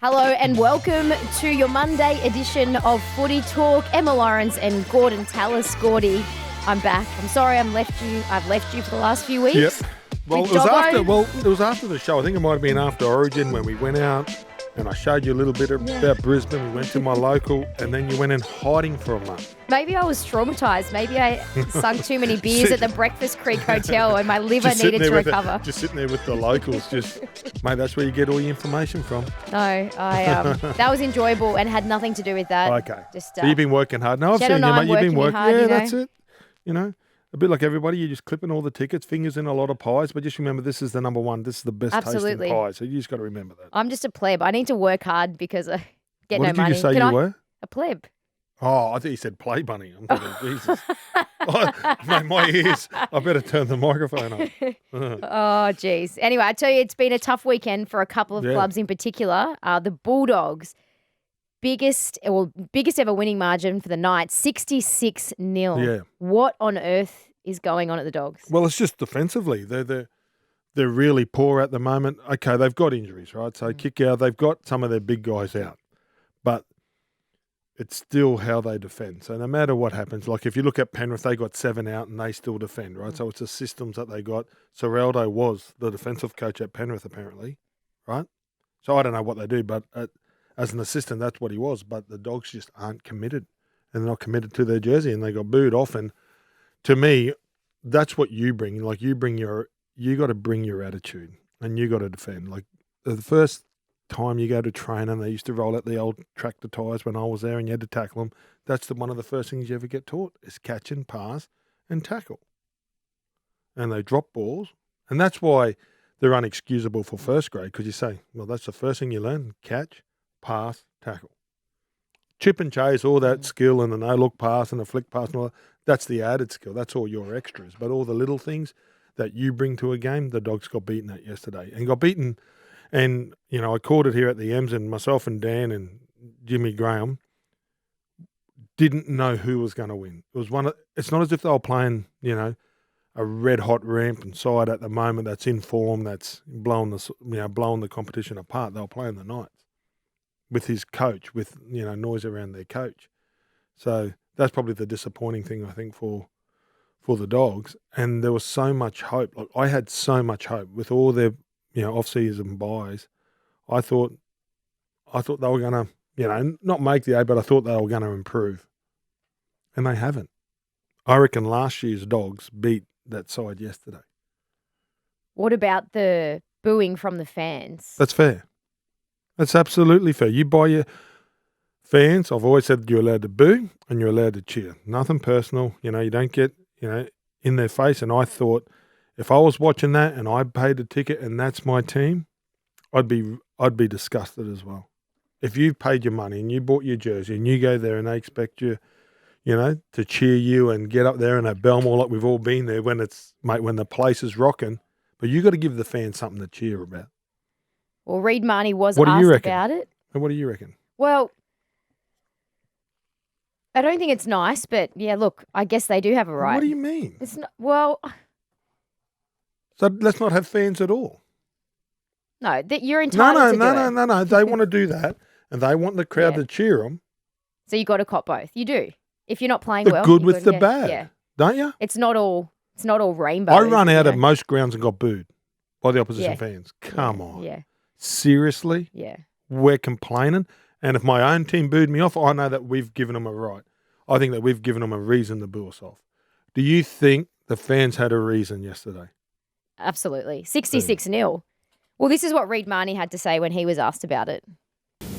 Hello and welcome to your Monday edition of Footy Talk. Emma Lawrence and Gorden Tallis. Gordy, I'm back. I'm sorry I've left you for the last few weeks. Yep. Well, it was after the show. I think it might have been after Origin when we went out and I showed you a little bit about Brisbane. We went to my local and then you went in hiding for a month. Maybe I was traumatised. Maybe I sunk too many beers at the Breakfast Creek Hotel and my liver needed to recover. Just sitting there with the locals. Mate, that's where you get all your information from. No, that was enjoyable and had nothing to do with that. Okay. So you've been working hard. No, I've seen you, mate. You've been working hard. Yeah, that's it. You know, a bit like everybody, you're just clipping all the tickets, fingers in a lot of pies, but just remember this is the number one. This is the best tasting pie, so you just got to remember that. I'm just a pleb. I need to work hard because I get no money. What did you just say you were? A pleb. Oh, I thought you said play bunny. I'm thinking, Jesus. Mate, my ears. I better turn the microphone on. Oh, geez. Anyway, I tell you, it's been a tough weekend for a couple of clubs in particular. The Bulldogs, biggest ever winning margin for the night, 66-0. Yeah. What on earth is going on at the Dogs? Well, it's just defensively. They're really poor at the moment. Okay, they've got injuries, right? So kick out. They've got some of their big guys out. But it's still how they defend. So no matter what happens, like if you look at Penrith, they got 7 out and they still defend, right? So it's the systems that they got. Serraldo was the defensive coach at Penrith, apparently, right? So I don't know what they do, but as an assistant, that's what he was. But the Dogs just aren't committed, and they're not committed to their jersey, and they got booed off. And to me, that's what you bring. Like you got to bring your attitude, and you got to defend. Like the first time you go to train and they used to roll out the old tractor tyres when I was there and you had to tackle them, that's one of the first things you ever get taught is catch and pass and tackle. And they drop balls. And that's why they're unexcusable for first grade, because you say, well, that's the first thing you learn, catch, pass, tackle. Chip and chase, all that skill and the no-look pass and the flick pass and all that, that's the added skill. That's all your extras. But all the little things that you bring to a game, the Dogs got beaten at yesterday. And got beaten. And, you know, I called it here at the Ems, and myself and Dan and Jimmy Graham didn't know who was going to win. It's not as if they were playing, you know, a red-hot ramp and side at the moment that's in form, that's blowing the competition apart. They were playing the Knights with his coach, with, you know, noise around their coach. So that's probably the disappointing thing, I think, for the Dogs. And there was so much hope. Like I had so much hope with all their, you know, off-season buys. I thought they were going to, you know, not make the A, but I thought they were going to improve. And they haven't. I reckon last year's Dogs beat that side yesterday. What about the booing from the fans? That's fair. That's absolutely fair. You buy your fans, I've always said you're allowed to boo and you're allowed to cheer. Nothing personal. You know, you don't get, you know, in their face. And I thought, if I was watching that and I paid a ticket and that's my team, I'd be disgusted as well. If you've paid your money and you bought your jersey and you go there and they expect you, you know, to cheer you and get up there and at Belmore like we've all been there when the place is rocking, but you got to give the fans something to cheer about. Well, Reid Mahoney was asked about it. And what do you reckon? Well, I don't think it's nice, but yeah, look, I guess they do have a right. What do you mean? It's not, well. So let's not have fans at all. No, you're entitled to do it. No. They want to do that, and they want the crowd to cheer them. So you got to cop both. You do. If you're not playing the well, good with the bad, don't you? It's not all rainbow. I run out at most grounds and got booed by the opposition fans. Come on. Yeah. Seriously? Yeah. We're complaining, and if my own team booed me off, I know that we've given them a right. I think that we've given them a reason to boo us off. Do you think the fans had a reason yesterday? Absolutely. 66-0. Well, this is what Reid Mahoney had to say when he was asked about it.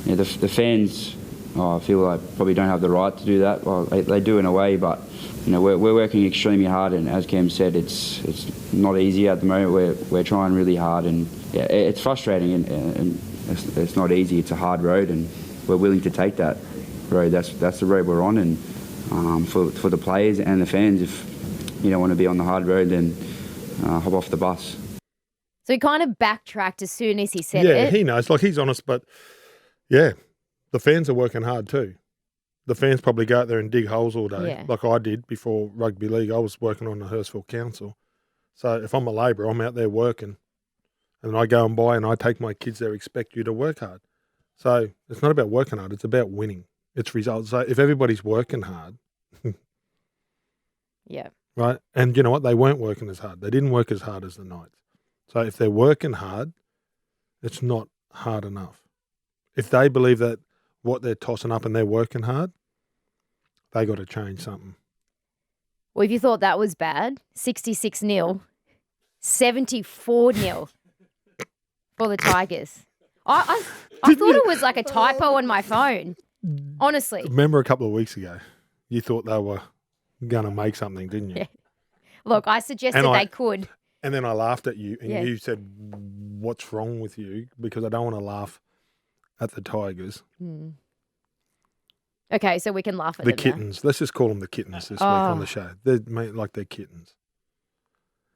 Yeah, the fans, I feel like probably don't have the right to do that. Well, they do in a way, but you know we're working extremely hard, and as Cam said, it's not easy at the moment. We're trying really hard, and yeah, it's frustrating, and it's not easy. It's a hard road, and we're willing to take that road. That's the road we're on, and for the players and the fans, if you don't want to be on the hard road, then hop off the bus. So he kind of backtracked as soon as he said it. Yeah, he knows. Like, he's honest, but yeah, the fans are working hard too. The fans probably go out there and dig holes all day, like I did before rugby league. I was working on the Hurstville Council. So if I'm a labourer, I'm out there working. And I go and buy and I take my kids there, expect you to work hard. So it's not about working hard. It's about winning. It's results. So if everybody's working hard, Yeah. right? And you know what? They weren't working as hard. They didn't work as hard as the Knights. So if they're working hard, it's not hard enough. If they believe that what they're tossing up and they're working hard, they got to change something. Well, if you thought that was bad, 66-0, 74-0 for the Tigers. I thought it was like a typo on my phone, honestly. Remember a couple of weeks ago, you thought they were going to make something, didn't you? Yeah. Look, I suggested they could. And then I laughed at you, and Yeah. you said, "What's wrong with you?" Because I don't want to laugh at the Tigers. Okay, so we can laugh at The them now. kittens. Let's just call them the kittens this week on the show. They're like they're kittens.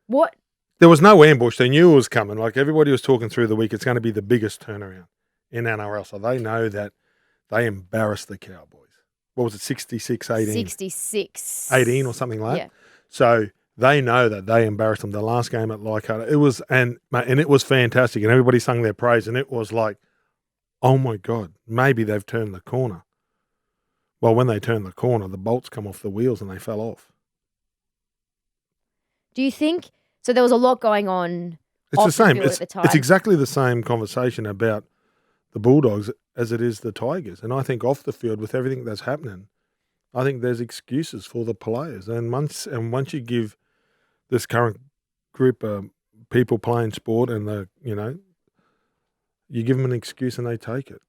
What? There was no ambush. They knew it was coming. Like everybody was talking through the week, it's going to be the biggest turnaround in NRL. So they know that they embarrassed the Cowboys. What was it, 66-18? 66. 18 or something like that. Yeah. So they know that they embarrassed them. The last game at Leichhardt, it was, and it was fantastic. And everybody sung their praise. And it was like, oh my God, maybe they've turned the corner. Well, when they turned the corner, the bolts come off the wheels and they fell off. Do you think so? There was a lot going on. It's off the same. field at the time. It's exactly the same conversation about the Bulldogs as it is the Tigers. And I think off the field with everything that's happening, I think there's excuses for the players. And once you give this current group of people playing sport and you give them an excuse and they take it.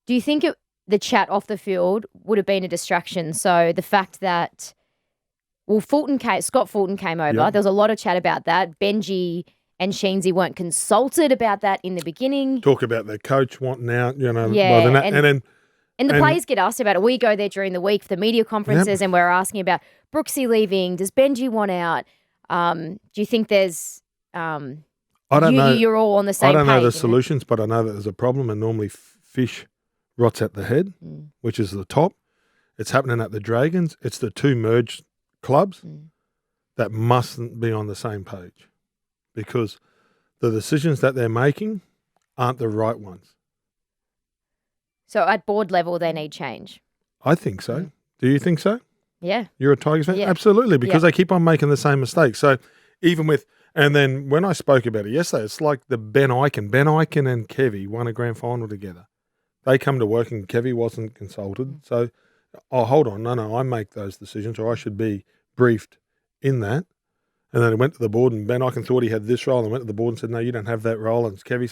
Do you think the chat off the field would have been a distraction? So the fact that, Scott Fulton came over. Yep. There was a lot of chat about that. Benji and Sheensy weren't consulted about that in the beginning. Talk about their coach wanting out, Yeah, and the players get asked about it. We go there during the week for the media conferences and we're asking about Brooksy leaving. Does Benji want out? Do you think there's I don't know. You're all on the same page? I don't know the solutions, but I know that there's a problem, and normally fish rots at the head, which is the top. It's happening at the Dragons. It's the two merged clubs that mustn't be on the same page because the decisions that they're making aren't the right ones. So at board level, they need change. I think so. Do you think so? Yeah. You're a Tigers fan? Yeah. Absolutely, because they keep on making the same mistakes. So even with, and then when I spoke about it yesterday, it's like the Ben Ikin and Kevy won a grand final together. They come to work and Kevy wasn't consulted. So, hold on. No, I make those decisions, or I should be briefed in that. And then it went to the board and Ben Ikin thought he had this role and went to the board and said, no, you don't have that role. And it's Kevy.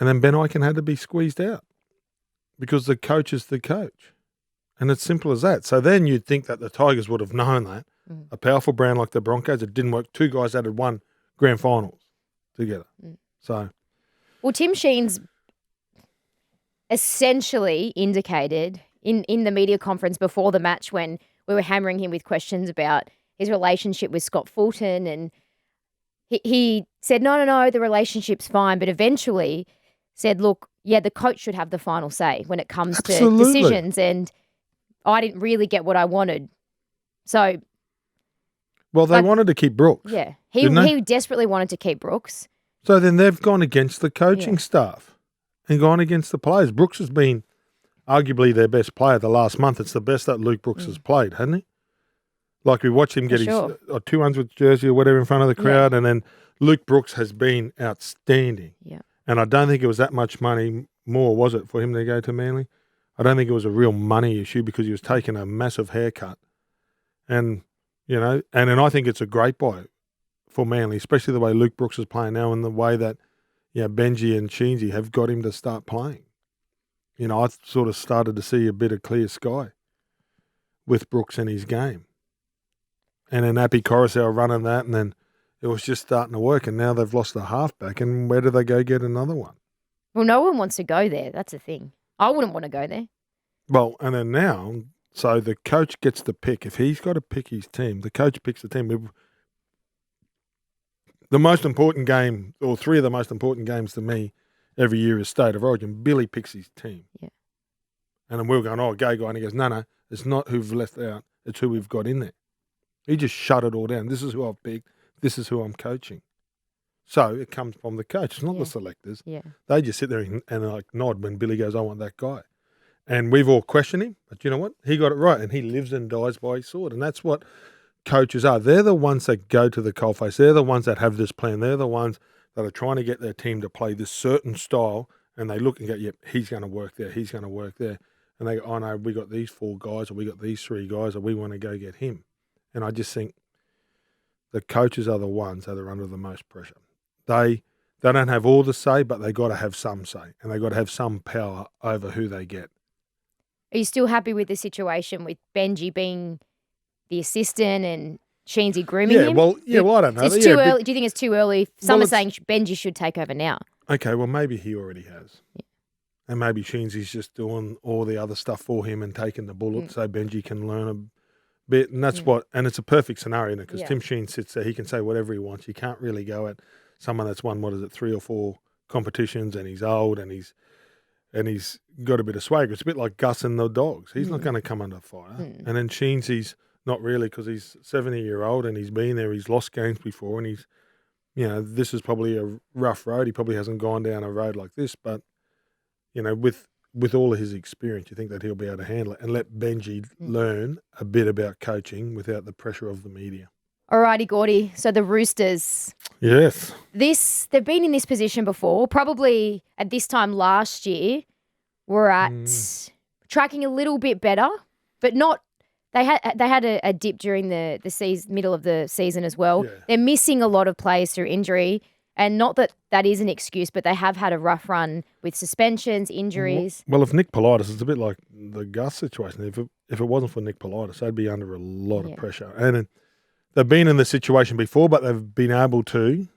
And then Ben Ikin had to be squeezed out because the coach is the coach. And it's simple as that. So then you'd think that the Tigers would have known that. A powerful brand like the Broncos, it didn't work. Two guys that had won grand finals together. So, well, Tim Sheen's essentially indicated in the media conference before the match when we were hammering him with questions about his relationship with Scott Fulton, and he said, no, the relationship's fine, but eventually said, look, yeah, the coach should have the final say when it comes to decisions, and I didn't really get what I wanted. So, well, they wanted to keep Brooks. Yeah, he desperately wanted to keep Brooks. So then they've gone against the coaching staff and gone against the players. Brooks has been arguably their best player the last month. It's the best that Luke Brooks has played, hasn't he? Like we watched him get his 200th jersey or whatever in front of the crowd, and then Luke Brooks has been outstanding. Yeah. And I don't think it was that much money more, was it, for him to go to Manly? I don't think it was a real money issue because he was taking a massive haircut. And, and then I think it's a great buy for Manly, especially the way Luke Brooks is playing now and the way that, Benji and Sheensy have got him to start playing. I sort of started to see a bit of clear sky with Brooks in his game. And then Appy Coruscant running that, and then it was just starting to work, and now they've lost a halfback, and where do they go get another one? Well, no one wants to go there. That's the thing. I wouldn't want to go there. Well, and then now, so the coach gets to pick. If he's got to pick his team, the coach picks the team. The most important game, or three of the most important games to me every year is State of Origin. Billy picks his team. Yeah. And then we're going, gay guy. And he goes, no, it's not who we've left out. It's who we've got in there. He just shut it all down. This is who I've picked. This is who I'm coaching. So it comes from the coach, not Yeah. the selectors. Yeah. They just sit there and like nod when Billy goes, I want that guy. And we've all questioned him, but you know what? He got it right, and he lives and dies by his sword. And that's what coaches are. They're the ones that go to the coalface. They're the ones that have this plan. They're the ones that are trying to get their team to play this certain style, and they look and go, yep, he's going to work there, he's going to work there. And they go, oh, no, we got these 4 guys, or we got these 3 guys, or we want to go get him. And I just think the coaches are the ones that are under the most pressure. They don't have all the say, but they got to have some say, and they got to have some power over who they get. Are you still happy with the situation with Benji being the assistant and Sheensy grooming him? Well, I don't know. It's too early. Do you think it's too early? Some are saying Benji should take over now. Okay, well, maybe he already has. Yeah. And maybe Sheensy's just doing all the other stuff for him and taking the bullet so Benji can learn a bit. And that's and it's a perfect scenario because Tim Sheen sits there. He can say whatever he wants. You can't really go at someone that's won, 3 or 4 competitions, and he's old and he's got a bit of swagger. It's a bit like Gus and the Dogs. He's not going to come under fire. And then Sheensy's not really, because he's 70-year-old and he's been there. He's lost games before, and he's, this is probably a rough road. He probably hasn't gone down a road like this, but, with all of his experience, you think that he'll be able to handle it and let Benji learn a bit about coaching without the pressure of the media. Alrighty, Gordy. So the Roosters. Yes. They've been in this position before. Probably at this time last year, were at tracking a little bit better, but not. They had a dip during the middle of the season as well. Yeah. They're missing a lot of players through injury, and not that is an excuse, but they have had a rough run with suspensions, injuries. Well, if Nick Politis, it's a bit like the Gus situation. If it wasn't for Nick Politis, they'd be under a lot of pressure. And they've been in the situation before, but they've been able to,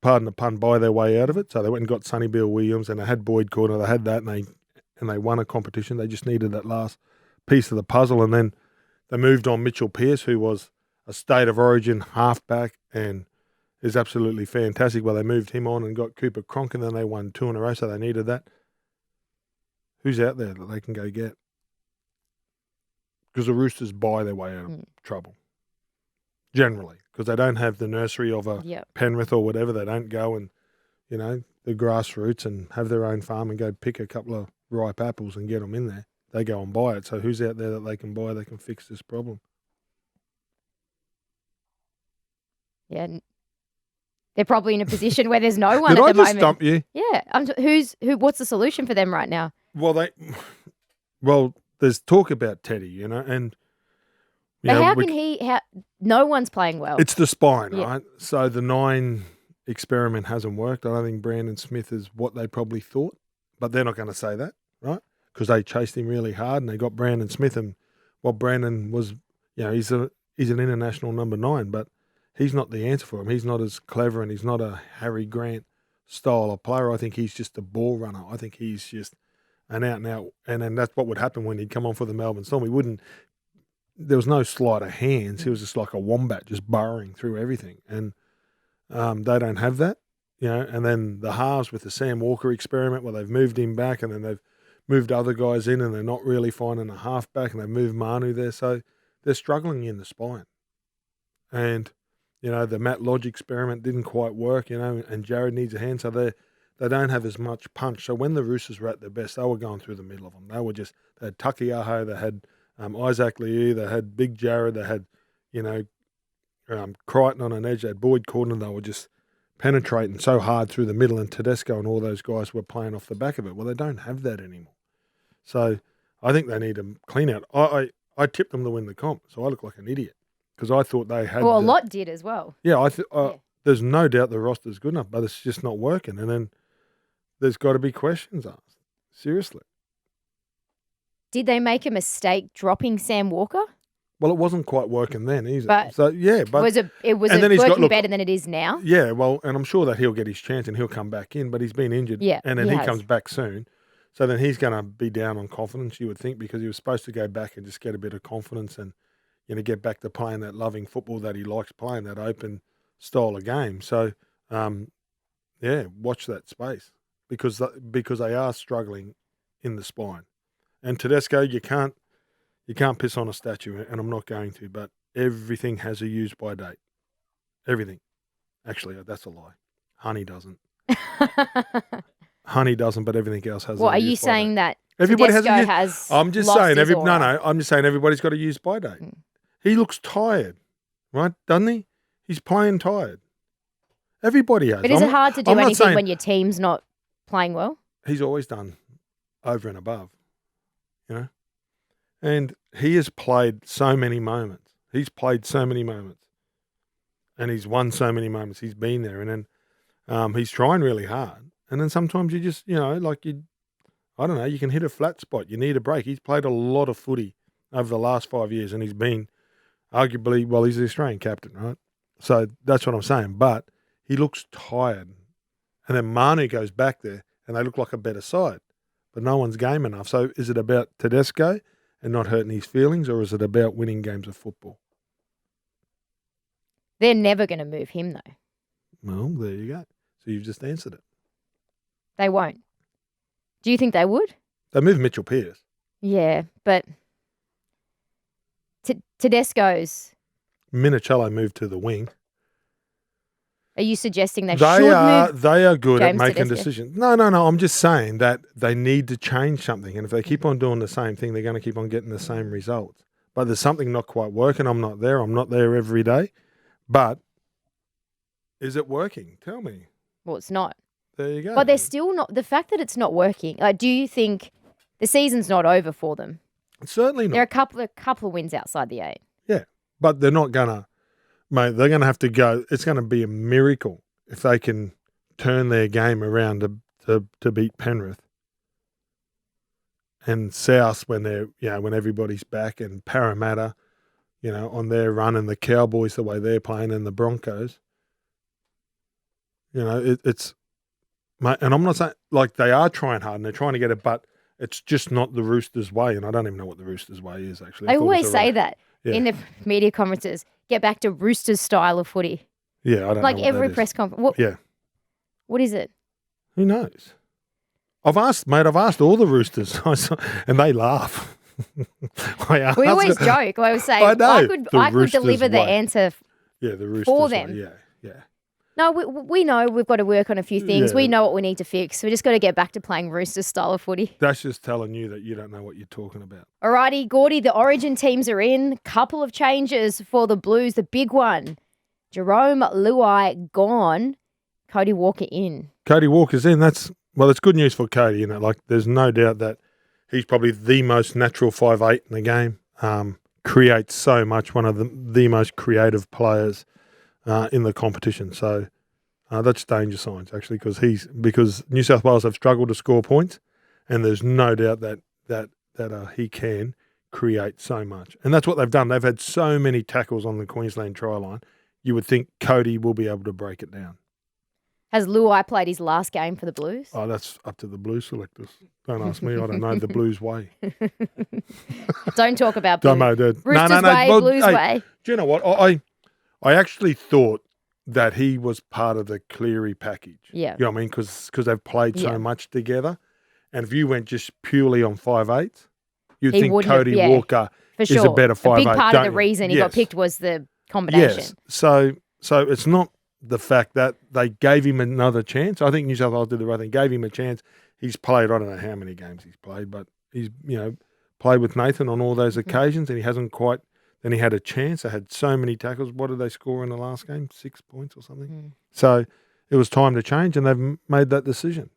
pardon the pun, buy their way out of it. So they went and got Sonny Bill Williams, and they had Boyd Cordner. They had that, and they won a competition. They just needed that last piece of the puzzle, and then they moved on Mitchell Pearce, who was a state of origin halfback and is absolutely fantastic. Well, they moved him on and got Cooper Cronk, and then they won 2 in a row, so they needed that. Who's out there that they can go get? Because the Roosters buy their way out of trouble, generally, because they don't have the nursery of a Penrith or whatever. They don't go and, the grassroots and have their own farm and go pick a couple of ripe apples and get them in there. They go and buy it. So who's out there that they can buy that can fix this problem? Yeah. They're probably in a position where there's no one Did at I the just moment. stump you? Yeah. What's the solution for them right now? Well, there's talk about Teddy, and but no one's playing well. It's the spine, right? So the 9 experiment hasn't worked. I don't think Brandon Smith is what they probably thought, but they're not going to say that, right? Because they chased him really hard and they got Brandon Smith, and what Brandon was, he's an international number 9, but he's not the answer for him. He's not as clever, and he's not a Harry Grant style of player. I think he's just a ball runner. I think he's just an out and out, and then that's what would happen when he'd come on for the Melbourne Storm. There was no sleight of hands. He was just like a wombat, just burrowing through everything, and they don't have that, And then the halves with the Sam Walker experiment, where they've moved him back, and then they've moved other guys in, and they're not really finding a halfback, and they've moved Mahoney there, so they're struggling in the spine. And the Matt Lodge experiment didn't quite work, and Jared needs a hand, so they don't have as much punch. So when the Roosters were at their best, they were going through the middle of them. They had Takiaho, they had Isaac Liu, they had Big Jared, they had, Crichton on an edge, they had Boyd Cordner. They were just penetrating so hard through the middle, and Tedesco and all those guys were playing off the back of it. Well, they don't have that anymore. So I think they need to clean out. I tipped them to win the comp, so I look like an idiot because I thought they had. Well, a lot did as well. Yeah, there's no doubt the roster's good enough, but it's just not working. And then there's got to be questions asked. Seriously. Did they make a mistake dropping Sam Walker? Well, it wasn't quite working then either. But it was working better than it is now. Yeah, well, and I'm sure that he'll get his chance and he'll come back in, but he's been injured. Yeah, and then he comes back soon. So then he's going to be down on confidence, you would think, because he was supposed to go back and just get a bit of confidence and get back to playing that loving football that he likes playing, that open style of game. So, watch that space because they are struggling in the spine. And Tedesco, you can't piss on a statue, and I'm not going to, but everything has a use-by date. Everything. Actually, that's a lie. Honey doesn't. Honey doesn't, but everything else has. Well, are you saying that everybody has Tedesco a has I'm just lost saying his no, aura? I'm just saying everybody's got a use by date. He looks tired, right? Doesn't he? He's playing tired. Everybody has. But is it hard to do I'm not anything saying- when your team's not playing well? He's always done over and above, you know? And he has played so many moments. He's played so many moments. And he's won so many moments. He's been there. And then he's trying really hard. And then sometimes you just, I don't know, you can hit a flat spot. You need a break. He's played a lot of footy over the last 5 years, and he's been arguably, well, he's the Australian captain, right? So that's what I'm saying. But he looks tired. And then Mahoney goes back there, and they look like a better side. But no one's game enough. So is it about Tedesco and not hurting his feelings, or is it about winning games of football? They're never going to move him, though. Well, there you go. So you've just answered it. They won't. Do you think they would? They moved Mitchell Pearce. Yeah, but Tedesco's. Minicello moved to the wing. Are you suggesting they should move? They are good James at making Tedesco? decisions. No. I'm just saying that they need to change something. And if they keep on doing the same thing, they're going to keep on getting the same results. But there's something not quite working. I'm not there. I'm not there every day. But is it working? Tell me. Well, it's not. There you go. But they're still not. The fact that it's not working. Like, do you think the season's not over for them? Certainly not. There are a couple of wins outside the 8. Yeah, but they're not going to, mate, they're going to have to go. It's going to be a miracle if they can turn their game around to beat Penrith and South when they're, when everybody's back, and Parramatta, on their run, and the Cowboys the way they're playing, and the Broncos. It's, mate, and I'm not saying, like, they are trying hard and they're trying to get it, but it's just not the Roosters way, and I don't even know what the Roosters way is, actually. They always say that in the media conferences. Get back to Roosters style of footy. Yeah, I don't know. Like what every that is. press conference. What is it? Who knows? I've asked all the Roosters, and they laugh. We always joke. I always say, I know, I could Roosters deliver the way. answer The Roosters for way. them. Yeah. No, we know we've got to work on a few things. Yeah. We know what we need to fix. We just got to get back to playing Roosters style of footy. That's just telling you that you don't know what you're talking about. Alrighty, Gordy, the Origin teams are in. Couple of changes for the Blues. The big one, Jerome Luai gone, Cody Walker in. Cody Walker's in. It's good news for Cody. Like, there's no doubt that he's probably the most natural 5'8" in the game. Creates so much. One of the most creative players in the competition. So that's danger signs, actually, because New South Wales have struggled to score points, and there's no doubt that he can create so much. And that's what they've done. They've had so many tackles on the Queensland try line. You would think Cody will be able to break it down. Has Luai played his last game for the Blues? Oh, that's up to the Blues selectors. Don't ask me. I don't know the Blues way. Don't talk about Blues. Roosters way, Well, Blues way. Do you know what? I actually thought that he was part of the Cleary package. Yeah. You know what I mean? Because they've played so Yeah. much together. And if you went just purely on 5'8", you'd He think wouldn't have- Cody yeah, Walker For is sure. a better 5'8". A big part of the don't you? reason he Yes. got picked was the combination. Yes. So it's not the fact that they gave him another chance. I think New South Wales did the right thing, gave him a chance. He's played, I don't know how many games he's played, but he's, played with Nathan on all those occasions, and he hasn't quite. Then he had a chance. They had so many tackles. What did they score in the last game? 6 points or something. So it was time to change, and they've made that decision.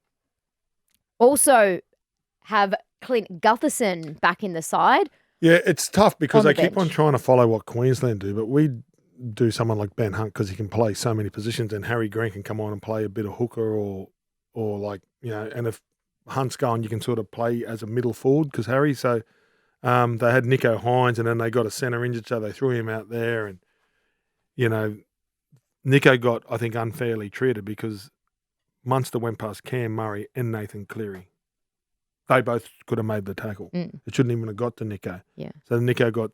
Also have Clint Gutherson back in the side. Yeah, it's tough because On the they keep on bench. trying to follow what Queensland do, but we do someone like Ben Hunt because he can play so many positions, and Harry Green can come on and play a bit of hooker or like, and if Hunt's going, you can sort of play as a middle forward because Harry. So they had Nico Hines, and then they got a centre injured, so they threw him out there, and Nico got, I think, unfairly treated because Munster went past Cam Murray and Nathan Cleary. They both could have made the tackle. It shouldn't even have got to Nico. Yeah. So Nico got,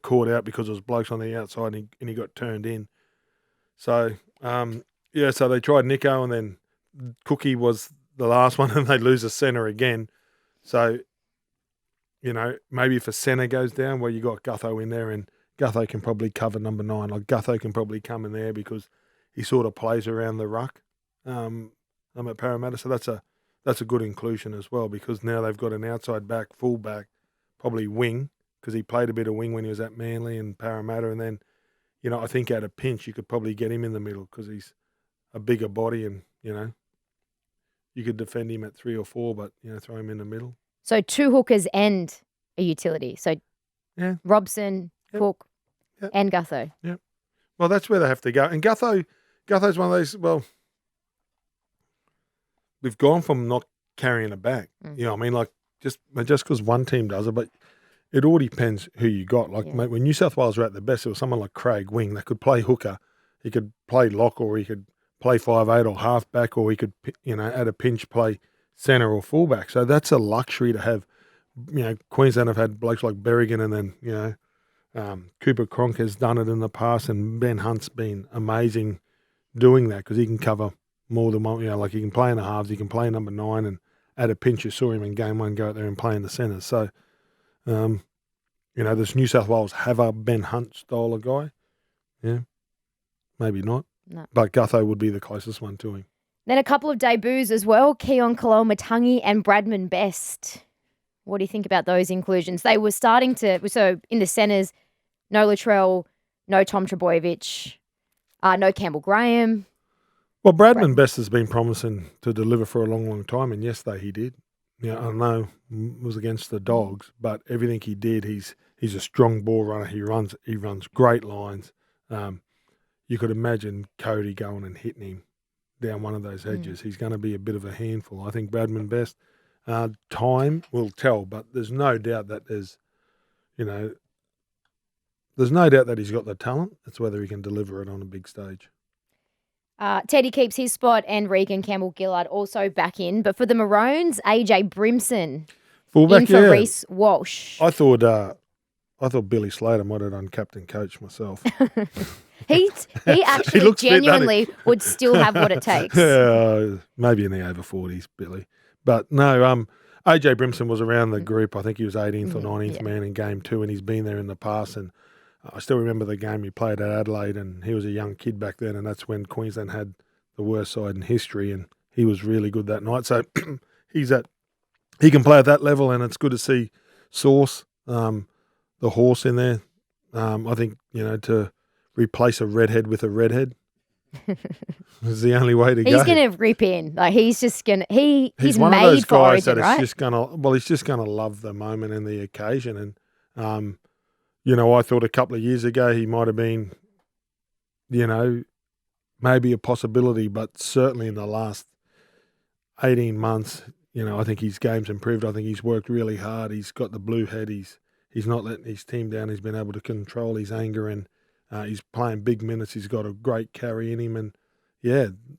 caught out because there was blokes on the outside and he got turned in. So, so they tried Nico, and then Cookie was the last one, and they lose a centre again. So, maybe if a centre goes down, well, you got Gutho in there, and Gutho can probably cover number 9. Like, Gutho can probably come in there because he sort of plays around the ruck. at Parramatta. So that's a good inclusion as well, because now they've got an outside back, full back, probably wing, because he played a bit of wing when he was at Manly and Parramatta. And then, I think at a pinch you could probably get him in the middle because he's a bigger body and, you could defend him at 3 or 4, but, throw him in the middle. So 2 hookers and a utility. So yeah, Robson, Cook, and Gutho. Yeah. Well, that's where they have to go. And Gutho's one of those, well, we've gone from not carrying a back. You know what I mean? Like, just because one team does it, but it all depends who you got. Like, mate, when New South Wales were at their best, there was someone like Craig Wing that could play hooker. He could play lock, or he could play 5'8" or half back, or he could, at a pinch play centre or fullback. So that's a luxury to have. Queensland have had blokes like Berrigan, and then, Cooper Cronk has done it in the past, and Ben Hunt's been amazing doing that because he can cover more than one. Like he can play in the halves, he can play number 9, and at a pinch you saw him in game 1 go out there and play in the centres. So, does New South Wales have a Ben Hunt style of guy? Yeah, maybe not. No. But Gutho would be the closest one to him. Then a couple of debuts as well, Keon Kaloa-Matangi and Bradman Best. What do you think about those inclusions? They were starting to, so in the centres, no Latrell, no Tom Trbojevic, no Campbell Graham. Well, Bradman Best has been promising to deliver for a long, long time, and yesterday he did. I know it was against the Dogs, but everything he did, he's a strong ball runner. He runs great lines. You could imagine Cody going and hitting him down one of those edges. He's going to be a bit of a handful. I think Bradman Best, time will tell, but there's no doubt that there's no doubt that he's got the talent. It's whether he can deliver it on a big stage. Teddy keeps his spot, and Regan Campbell-Gillard also back in. But for the Maroons, AJ Brimson fullback, in for Reece Walsh. I thought Billy Slater might have done captain coach myself. he actually genuinely would still have what it takes. Maybe in the over 40s, Billy. But no, AJ Brimson was around the group. I think he was 18th or 19th man in game 2, and he's been there in the past. And I still remember the game he played at Adelaide, and he was a young kid back then, and that's when Queensland had the worst side in history, and he was really good that night. So he can play at that level, and it's good to see Sauce, the horse, in there. I think, to replace a redhead with a redhead is the only way to go. He's going to rip in. Like, he's just going to, he's one made of those for guys Origin, that right? He's just going to love the moment and the occasion. And, I thought a couple of years ago he might have been, maybe a possibility, but certainly in the last 18 months, I think his game's improved. I think he's worked really hard. He's got the blue head. He's not letting his team down. He's been able to control his anger, and he's playing big minutes. He's got a great carry in him, and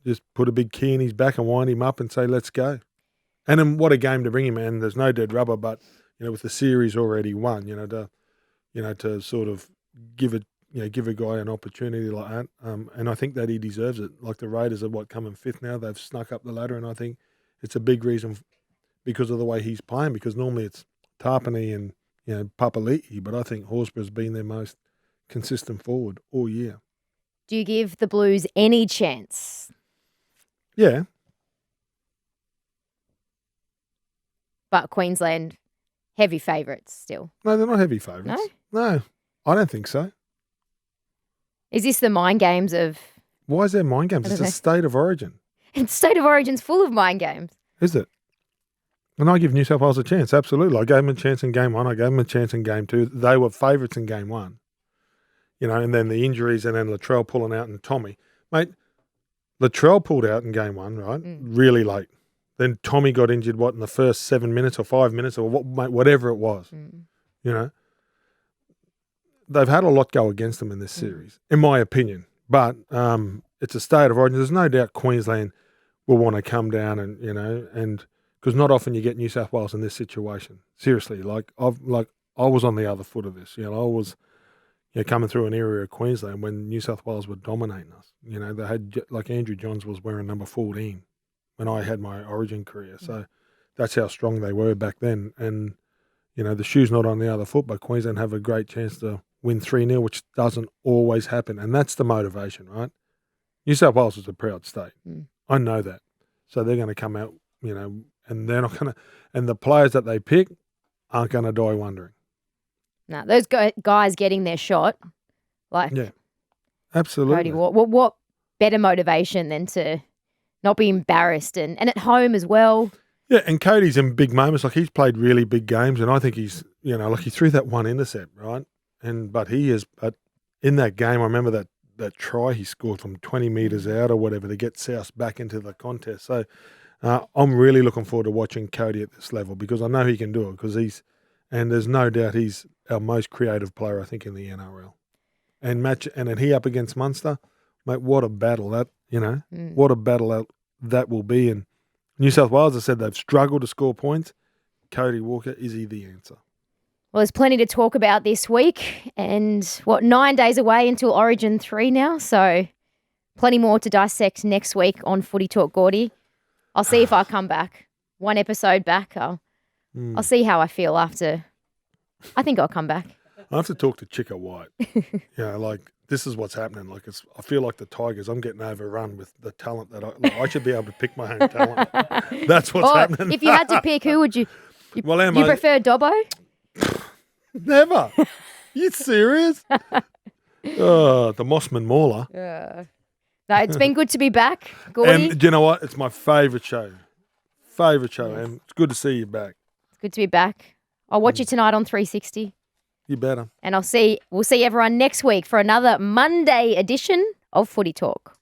just put a big key in his back and wind him up and say, let's go. And then what a game to bring him in. There's no dead rubber, but with the series already won, to sort of give a guy an opportunity like that. And I think that he deserves it. Like the Raiders are coming 5th now. They've snuck up the ladder, and I think it's a big reason because of the way he's playing, because normally it's Tarpany and, Papali'i, but I think Horsburgh's been their most consistent forward all year. Do you give the Blues any chance? Yeah. But Queensland, heavy favourites still. No, they're not heavy favourites. No, I don't think so. Is this the mind games of... Why is there mind games? It's a state of origin. And State of Origin's full of mind games. Is it? And I give New South Wales a chance, absolutely. I gave them a chance in game 1. I gave them a chance in game 2. They were favourites in game 1. And then the injuries, and then Latrell pulling out and Tommy. Mate, Latrell pulled out in game 1, right? Really late. Then Tommy got injured, in the first 7 minutes or 5 minutes or whatever it was. They've had a lot go against them in this series, in my opinion. But it's a state of origin. There's no doubt Queensland will want to come down and because not often you get New South Wales in this situation. Seriously, I was on the other foot of this. I was coming through an area of Queensland when New South Wales were dominating us. They had, Andrew Johns was wearing number 14 when I had my Origin career. So that's how strong they were back then. And, the shoe's not on the other foot, but Queensland have a great chance to win 3-0, which doesn't always happen. And that's the motivation, right? New South Wales is a proud state. I know that. So they're going to come out, and they're not going to, and the players that they pick aren't going to die wondering. No, those guys getting their shot, yeah, absolutely. Cody, what better motivation than to not be embarrassed and at home as well. Yeah, and Cody's in big moments. Like, he's played really big games, and I think he's, like, he threw that one intercept, right? But in that game, I remember that try he scored from 20 metres out or whatever to get South back into the contest. So I'm really looking forward to watching Cody at this level, because I know he can do it, and there's no doubt he's our most creative player, I think, in the NRL. And then he up against Munster, mate, what a battle what a battle that will be. And New South Wales, I said, they've struggled to score points. Cody Walker, is he the answer? Well, there's plenty to talk about this week, and 9 days away until Origin 3 now, so plenty more to dissect next week on Footy Talk, Gordy. I'll see if I come back. One episode back, I'll see how I feel after. I think I'll come back. I have to talk to Chicka White. This is what's happening. Like, I feel like the Tigers. I'm getting overrun with the talent that I should be able to pick my own talent. That's what's happening. If you had to pick, who would you? You prefer Dobbo? Never. You serious? The Mossman Mauler. No, it's been good to be back, Gordy. And do you know what? It's my favourite show. And it's good to see you back. It's good to be back. I'll watch you tonight on 360. You better. And we'll see everyone next week for another Monday edition of Footy Talk.